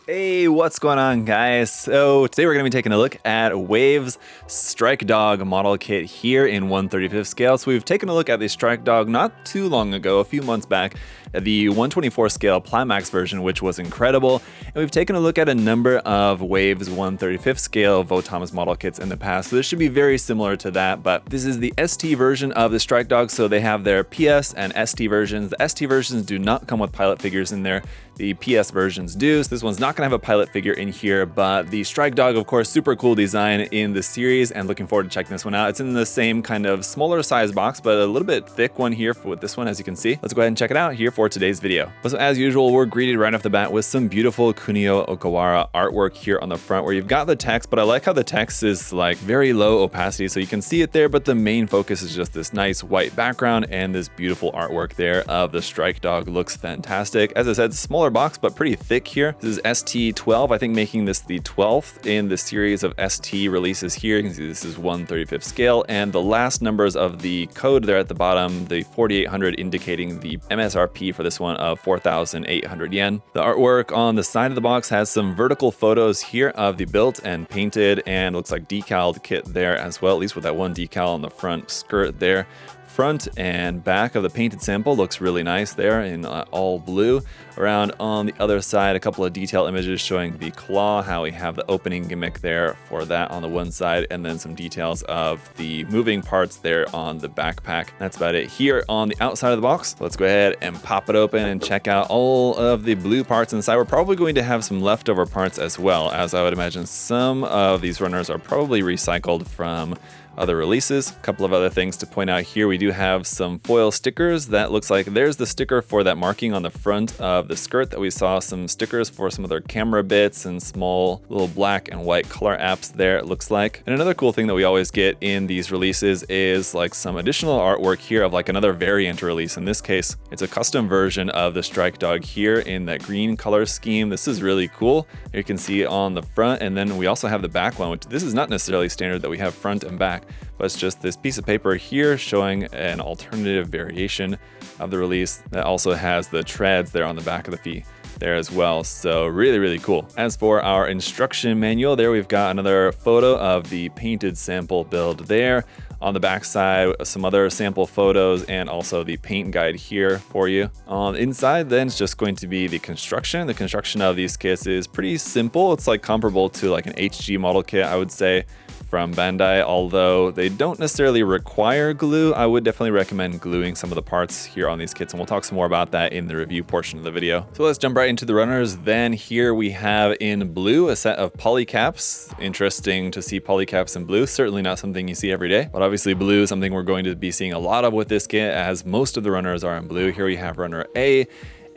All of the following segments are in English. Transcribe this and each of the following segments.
Hey, what's going on, guys? So today we're going to be taking a look at Wave's Strike Dog model kit here in 1/35 scale. So we've taken a look at the Strike Dog not too long ago, a few months back, at the 1/24 scale Climax version, which was incredible. And we've taken a look at a number of Wave's 1/35 scale Votoms model kits in the past. So this should be very similar to that, but this is the ST version of the Strike Dog. So they have their PS and ST versions. The ST versions do not come with pilot figures in there. The PS versions do. So this one's not going to have a pilot figure in here, but the Strike Dog, of course, super cool design in the series, and looking forward to checking this one out. It's in the same kind of smaller size box, but a little bit thick one here with this one, as you can see. Let's go ahead and check it out here for today's video. So as usual, we're greeted right off the bat with some beautiful Kunio Okawara artwork here on the front, where you've got the text, but I like how the text is like very low opacity, so you can see it there, but the main focus is just this nice white background and this beautiful artwork there of the Strike Dog. Looks fantastic. As I said, smaller box, but pretty thick here. This is ST-12, I think, making this the 12th in the series of ST releases here. You can see this is 1/35 scale, and the last numbers of the code there at the bottom, the 4800, indicating the MSRP for this one of 4,800 yen. The artwork on the side of the box has some vertical photos here of the built and painted and looks like decaled kit there as well, at least with that one decal on the front skirt there. Front and back of the painted sample looks really nice there in all blue. Around on the other side, a couple of detail images showing the claw, how we have the opening gimmick there for that on the one side, and then some details of the moving parts there on the backpack. That's about it here on the outside of the box. Let's go ahead and pop it open and check out all of the blue parts inside. We're probably going to have some leftover parts as well, as I would imagine some of these runners are probably recycled from other releases. A couple of other things to point out here. We do have some foil stickers. That looks like there's the sticker for that marking on the front of the skirt that we saw. Some stickers for some other camera bits and small little black and white color apps there, it looks like. And another cool thing that we always get in these releases is like some additional artwork here of like another variant release. In this case, it's a custom version of the Strike Dog here in that green color scheme. This is really cool. You can see on the front, and then we also have the back one, which this is not necessarily standard that we have front and back, but it's just this piece of paper here showing an alternative variation of the release that also has the treads there on the back of the feet there as well. So really, really cool. As for our instruction manual, there we've got another photo of the painted sample build there. On the back side, some other sample photos and also the paint guide here for you. On the inside, then, it's just going to be the construction. The construction of these kits is pretty simple. It's like comparable to like an HG model kit, I would say, from Bandai, although they don't necessarily require glue. I would definitely recommend gluing some of the parts here on these kits, and we'll talk some more about that in the review portion of the video. So let's jump right into the runners. Then here we have in blue a set of polycaps. Interesting to see polycaps in blue. Certainly not something you see every day, but obviously blue is something we're going to be seeing a lot of with this kit, as most of the runners are in blue. Here we have runner A,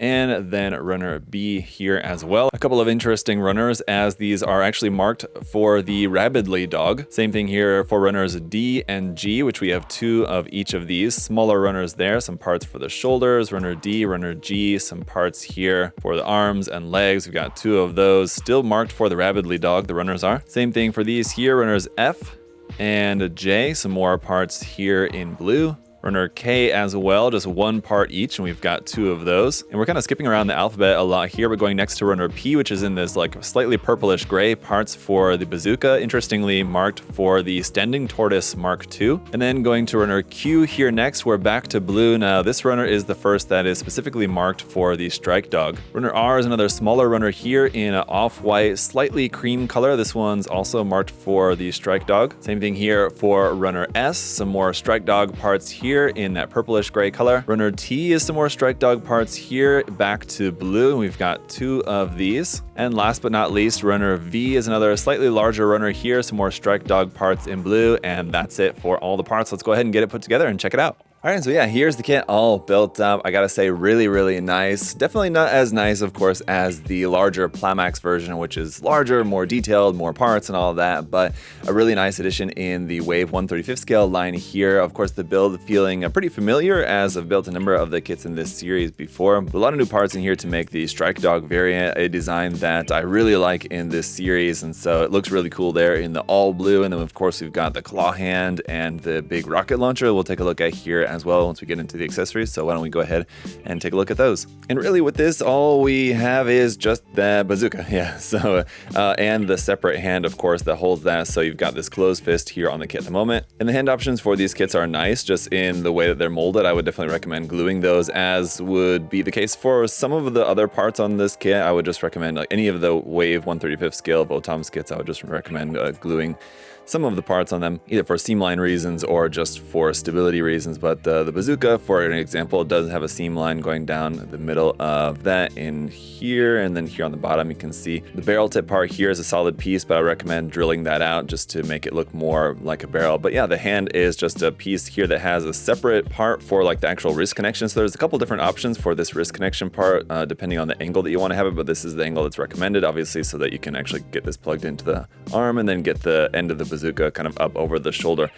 and then runner B here as well. A couple of interesting runners, as these are actually marked for the Rabidly dog. Same thing here for runners D and G, which we have two of each of these. Smaller runners there, some parts for the shoulders, runner D, runner G, some parts here for the arms and legs. We've got two of those still marked for the Rabidly dog, the runners are. Same thing for these here, runners F and J, some more parts here in blue. Runner K as well, just one part each, and we've got two of those. And we're kind of skipping around the alphabet a lot here. We're going next to runner P, which is in this like slightly purplish gray, parts for the bazooka, interestingly marked for the Standing Tortoise Mark II. And then going to runner Q here next, we're back to blue. Now this runner is the first that is specifically marked for the Strike Dog. Runner R is another smaller runner here in an off-white, slightly cream color. This one's also marked for the Strike Dog. Same thing here for runner S, some more Strike Dog parts here in that purplish gray color. Runner T is some more Strike Dog parts here, back to blue. We've got two of these. And last but not least, runner V is another slightly larger runner here, some more Strike Dog parts in blue, and that's it for all the parts. Let's go ahead and get it put together and check it out. All right, so yeah, here's the kit all built up. I gotta say, really, really nice. Definitely not as nice, of course, as the larger Climax version, which is larger, more detailed, more parts and all of that, but a really nice addition in the Wave 1/35 scale line here. Of course, the build feeling pretty familiar, as I've built a number of the kits in this series before. A lot of new parts in here to make the Strike Dog variant, a design that I really like in this series, and so it looks really cool there in the all blue. And then, of course, we've got the claw hand and the big rocket launcher we'll take a look at here as well once we get into the accessories. So why don't we go ahead and take a look at those. And really with this, all we have is just the bazooka. Yeah, so and the separate hand, of course, that holds that. So you've got this closed fist here on the kit at the moment. And the hand options for these kits are nice, just in the way that they're molded. I would definitely recommend gluing those, as would be the case for some of the other parts on this kit. I would just recommend, like any of the Wave 1/35 scale Votoms kits, I would just recommend gluing some of the parts on them, either for seam line reasons or just for stability reasons. But the bazooka, for an example, does have a seam line going down the middle of that in here, and then here on the bottom you can see the barrel tip part here is a solid piece, but I recommend drilling that out just to make it look more like a barrel. But yeah, the hand is just a piece here that has a separate part for like the actual wrist connection. So there's a couple different options for this wrist connection part, depending on the angle that you want to have it, but this is the angle that's recommended, obviously, so that you can actually get this plugged into the arm and then get the end of the bazooka kind of up over the shoulder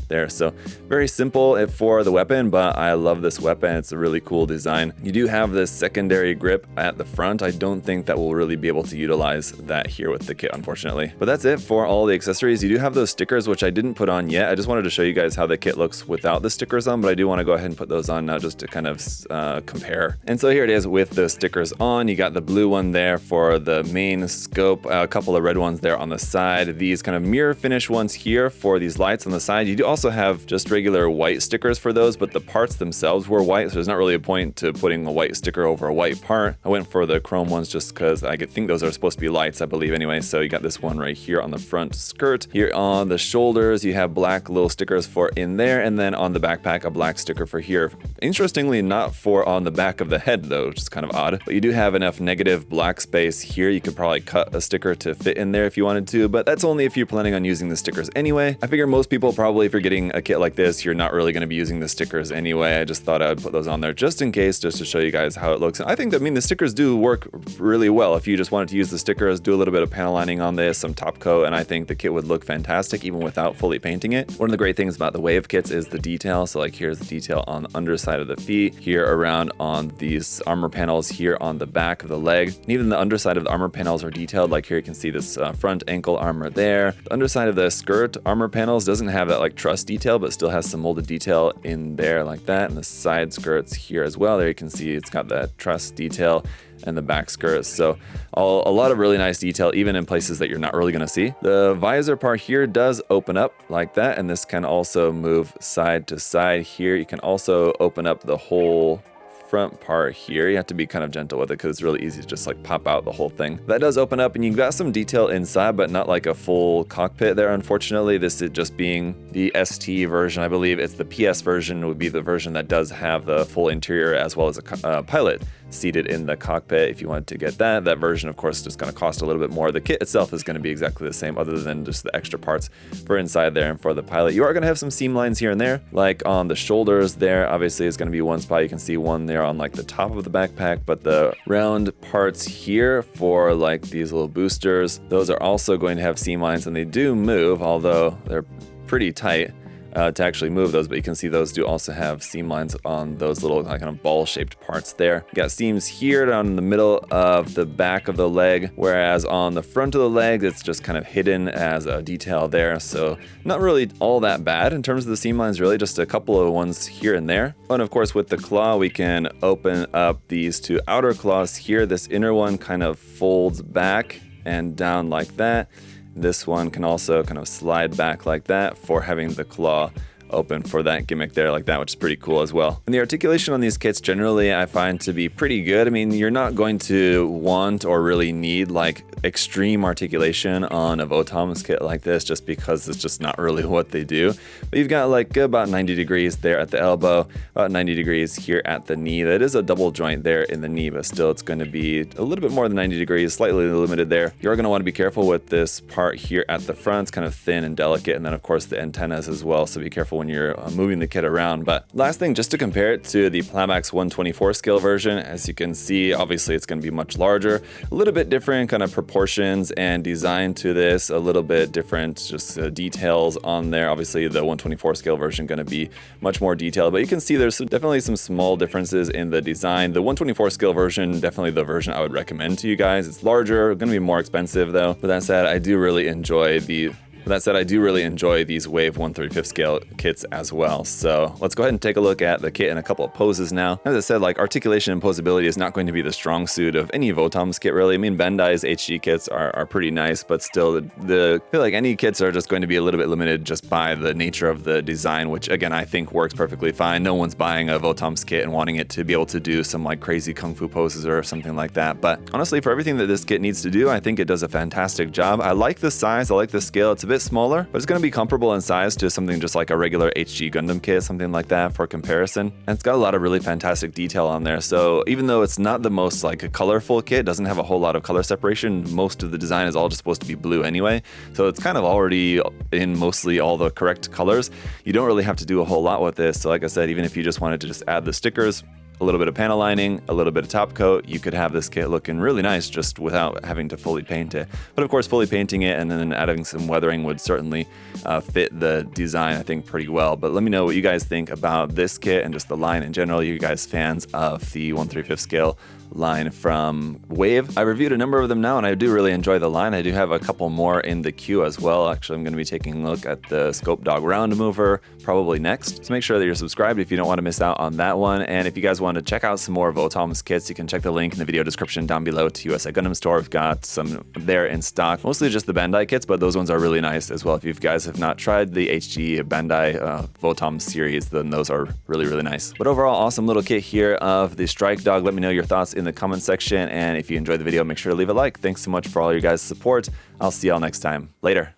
there. So very simple for the weapon, but I love this weapon. It's a really cool design. You do have this secondary grip at the front. I don't think that we'll really be able to utilize that here with the kit, unfortunately. But that's it for all the accessories. You do have those stickers, which I didn't put on yet. I just wanted to show you guys how the kit looks without the stickers on, but I do want to go ahead and put those on now just to kind of compare. And so here it is with the stickers on. You got the blue one there for the main scope, a couple of red ones there on the side, these kind of mirror finish ones here for these lights on the side. You do also have just regular white stickers for those, but the parts themselves were white, so there's not really a point to putting a white sticker over a white part. I went for the chrome ones just because I think those are supposed to be lights, I believe, anyway. So you got this one right here on the front skirt. Here on the shoulders, you have black little stickers for in there, and then on the backpack, a black sticker for here. Interestingly, not for on the back of the head though, which is kind of odd, but you do have enough negative black space here. You could probably cut a sticker to fit in there if you wanted to, but that's only if you're planning on using the stickers anyway. I figure most people probably, if you're getting a kit like this, you're not really going to be using the stickers anyway. I just thought I would put those on there just in case, just to show you guys how it looks. And I think that, the stickers do work really well. If you just wanted to use the stickers, do a little bit of panel lining on this, some top coat, and I think the kit would look fantastic even without fully painting it. One of the great things about the Wave kits is the detail. So like here's the detail on the underside of the feet, here around on these armor panels here on the back of the leg. And even the underside of the armor panels are detailed. Like here you can see this front ankle armor there. The underside of the skirt armor panels doesn't have that like truss detail, but still has some molded detail in there like that. And the side skirts here as well, there you can see it's got that truss detail, and the back skirts. So a lot of really nice detail, even in places that you're not really gonna see. The visor part here does open up like that, and this can also move side to side here. You can also open up the whole front part here. You have to be kind of gentle with it because it's really easy to just like pop out the whole thing. That does open up, and you've got some detail inside, but not like a full cockpit there, unfortunately. This is just being the ST version. I believe it's the PS version would be the version that does have the full interior as well as a pilot seated in the cockpit. If you wanted to get that version, of course, is just going to cost a little bit more. The kit itself is going to be exactly the same, other than just the extra parts for inside there and for the pilot. You are going to have some seam lines here and there, like on the shoulders there. Obviously, it's going to be one spot. You can see one there on like the top of the backpack, but the round parts here for like these little boosters, those are also going to have seam lines, and they do move, although they're pretty tight to actually move those, but you can see those do also have seam lines on those little kind of ball shaped parts there. You got seams here down in the middle of the back of the leg, whereas on the front of the leg it's just kind of hidden as a detail there, so not really all that bad in terms of the seam lines, really just a couple of ones here and there. And of course with the claw we can open up these two outer claws here. This inner one kind of folds back and down like that. This one can also kind of slide back like that for having the claw open for that gimmick there like that, which is pretty cool as well. And the articulation on these kits generally I find to be pretty good. I mean, you're not going to want or really need like extreme articulation on a Votoms kit like this, just because it's just not really what they do. But you've got like about 90 degrees there at the elbow, about 90 degrees here at the knee. That is a double joint there in the knee, but still it's going to be a little bit more than 90 degrees, slightly limited there. You're going to want to be careful with this part here at the front. It's kind of thin and delicate, and then of course the antennas as well, so be careful when you're moving the kit around. But last thing, just to compare it to the Plamax 124 scale version, as you can see, obviously it's going to be much larger, a little bit different kind of proportions and design to this, a little bit different just details on there. Obviously the 124 scale version going to be much more detailed, but you can see there's definitely some small differences in the design. The 124 scale version, definitely the version I would recommend to you guys. It's larger, going to be more expensive though. But that said, I do really enjoy the With that said, I do really enjoy these Wave 1/35 scale kits as well. So let's go ahead and take a look at the kit in a couple of poses now. As I said, like articulation and posability is not going to be the strong suit of any Votoms kit really. I mean, Bandai's HG kits are pretty nice, but still I feel like any kits are just going to be a little bit limited just by the nature of the design, which again, I think works perfectly fine. No one's buying a Votoms kit and wanting it to be able to do some like crazy kung fu poses or something like that. But honestly, for everything that this kit needs to do, I think it does a fantastic job. I like the size, I like the scale. It's a bit smaller, but it's going to be comparable in size to something just like a regular HG Gundam kit, something like that for comparison. And it's got a lot of really fantastic detail on there. So even though it's not the most like colorful kit, doesn't have a whole lot of color separation, most of the design is all just supposed to be blue anyway. So it's kind of already in mostly all the correct colors. You don't really have to do a whole lot with this. So like I said, even if you just wanted to just add the stickers, a little bit of panel lining, a little bit of top coat, you could have this kit looking really nice just without having to fully paint it. But of course, fully painting it and then adding some weathering would certainly fit the design, I think, pretty well. But let me know what you guys think about this kit and just the line in general. You guys fans of the 1/35 scale line from Wave? I reviewed a number of them now and I do really enjoy the line. I do have a couple more in the queue as well. Actually, I'm going to be taking a look at the Scope Dog Round Mover probably next. So make sure that you're subscribed if you don't want to miss out on that one. And if you guys want to check out some more Votoms kits, you can check the link in the video description down below to USA Gundam Store. We've got some there in stock, mostly just the Bandai kits, but those ones are really nice as well. If you guys have not tried the HG Bandai Votoms series, then those are really, really nice. But overall, awesome little kit here of the Strike Dog. Let me know your thoughts in the comment section, and if you enjoyed the video, make sure to leave a like. Thanks so much for all your guys' support. I'll see y'all next time. Later.